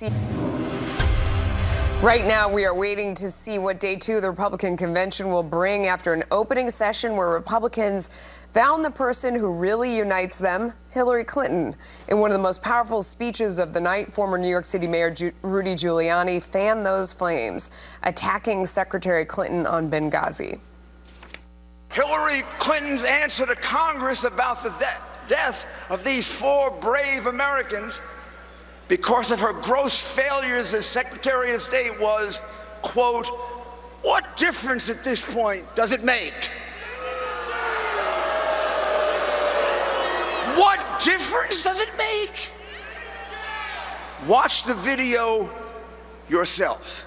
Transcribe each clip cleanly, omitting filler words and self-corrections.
FNC. Right now, we are waiting to see what day 2 of the Republican convention will bring after an opening session where Republicans found the person who really unites them, Hillary Clinton. In one of the most powerful speeches of the night, former New York City Mayor Rudy Giuliani fanned those flames, attacking Secretary Clinton on Benghazi. Hillary Clinton's answer to Congress about the death of these 4 brave Americans because of her gross failures as Secretary of State was, quote, "What difference at this point does it make?" What difference does it make? Watch the video yourself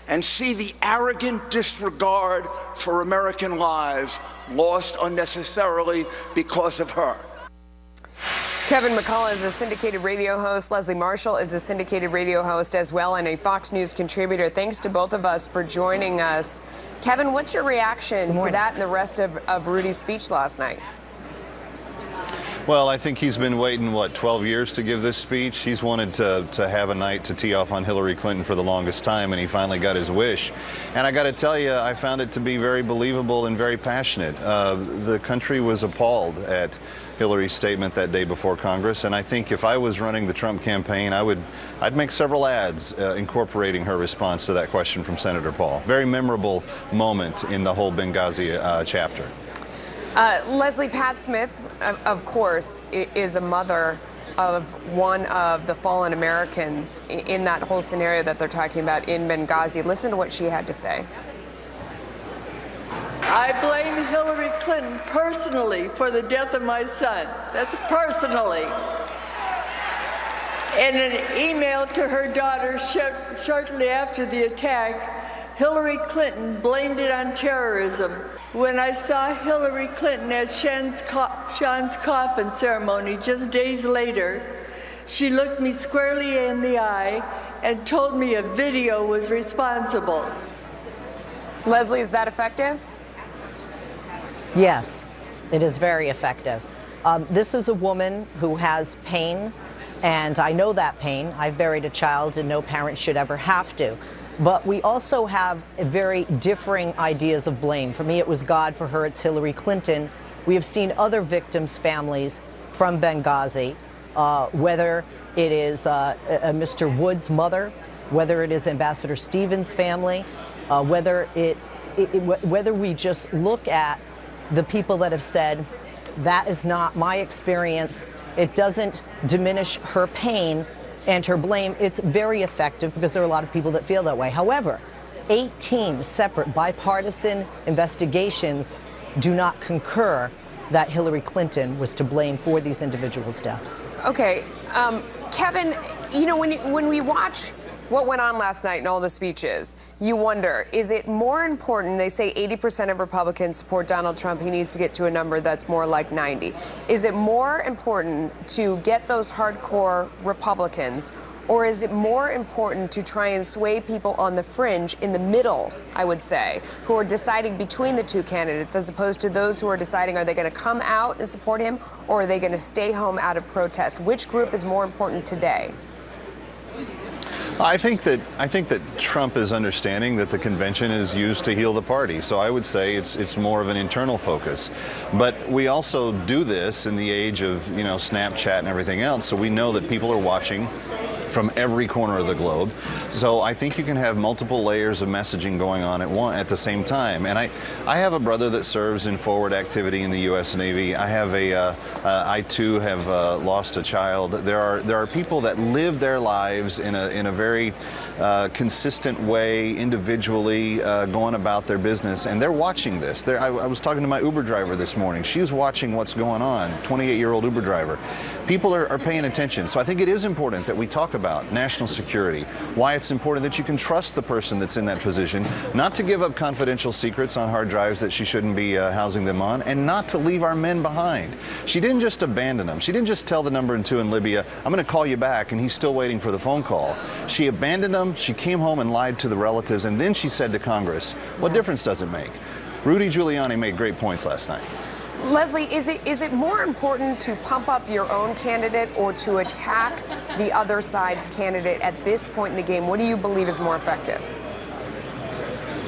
and see the arrogant disregard for American lives lost unnecessarily because of her. Kevin McCullough is a syndicated radio host. Leslie Marshall is a syndicated radio host as well and a Fox News contributor. Thanks to both of us for joining us. Kevin, what's your reaction to that and the rest of Rudy's speech last night? Well, I think he's been waiting, 12 years to give this speech. He's wanted to have a night to tee off on Hillary Clinton for the longest time, and he finally got his wish. And I got to tell you, I found it to be very believable and very passionate. The country was appalled at Hillary's statement that day before Congress, and I think if I was running the Trump campaign, I'd make several ads incorporating her response to that question from Senator Paul. Very memorable moment in the whole Benghazi chapter. Leslie, Pat Smith, of course, is a mother of one of the fallen Americans in that whole scenario that they're talking about in Benghazi. Listen to what she had to say. I blame Hillary Clinton personally for the death of my son. That's personally. In an email to her daughter shortly after the attack, Hillary Clinton blamed it on terrorism. When I saw Hillary Clinton at Sean's coffin ceremony just days later, she looked me squarely in the eye and told me a video was responsible. Leslie, is that effective? Yes, it is very effective. This is a woman who has pain, and I know that pain. I've buried a child, and no parent should ever have to. But we also have very differing ideas of blame. For me, it was God. For her, it's Hillary Clinton. We have seen other victims' families from Benghazi, whether it is Mr. Wood's mother, whether it is Ambassador Stevens' family, whether we just look at the people that have said, that is not my experience. It doesn't diminish her pain and her blame. It's very effective because there are a lot of people that feel that way. However, 18 separate bipartisan investigations do not concur that Hillary Clinton was to blame for these individuals' deaths. Okay, Kevin, you know, when we watch what went on last night in all the speeches, you wonder, is it more important? They say 80% of Republicans support Donald Trump. He needs to get to a number that's more like 90. Is it more important to get those hardcore Republicans, or is it more important to try and sway people on the fringe in the middle, I would say, who are deciding between the two candidates, as opposed to those who are deciding, are they going to come out and support him, or are they going to stay home out of protest? Which group is more important today? I think that Trump is understanding that the convention is used to heal the party. So I would say it's more of an internal focus. But we also do this in the age of, Snapchat and everything else. So we know that people are watching from every corner of the globe. So I think you can have multiple layers of messaging going on at the same time. And I have a brother that serves in forward activity in the U.S. Navy. I too have lost a child. There are people that live their lives in a very consistent way, individually going about their business, and they're watching this. I was talking to my Uber driver this morning. She's watching what's going on, 28-year-old Uber driver. People are paying attention. So I think it is important that we talk about national security, why it's important that you can trust the person that's in that position, not to give up confidential secrets on hard drives that she shouldn't be housing them on, and not to leave our men behind. She didn't just abandon them. She didn't just tell the number 2 in Libya, I'm going to call you back, and he's still waiting for the phone call. She abandoned them. She came home and lied to the relatives, and then she said to Congress, what difference does it make? Rudy Giuliani made great points last night. Leslie, is it more important to pump up your own candidate or to attack the other side's candidate at this point in the game? What do you believe is more effective?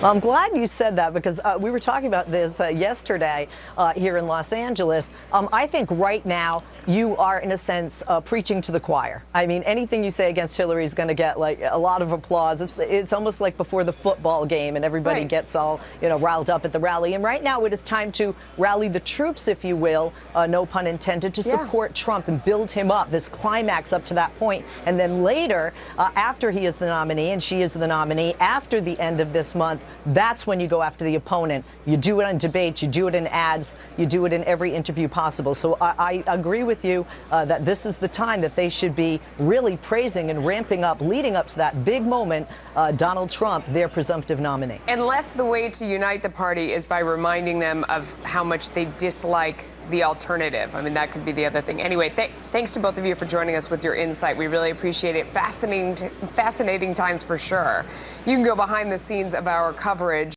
Well, I'm glad you said that because we were talking about this yesterday here in Los Angeles. I think right now you are, in a sense, preaching to the choir. I mean, anything you say against Hillary is going to get like a lot of applause. It's almost like before the football game and everybody gets all, riled up at the rally. And right now it is time to rally the troops, if you will, no pun intended, to support Trump and build him up, this climax up to that point. And then later, after he is the nominee and she is the nominee, after the end of this month, that's when you go after the opponent. You do it on debates, you do it in ads, you do it in every interview possible. So I agree with you that this is the time that they should be really praising and ramping up, leading up to that big moment, Donald Trump, their presumptive nominee. Unless the way to unite the party is by reminding them of how much they dislike the alternative. I mean, that could be the other thing. Anyway, thanks to both of you for joining us with your insight. We really appreciate it. Fascinating times for sure. You can go behind the scenes of our coverage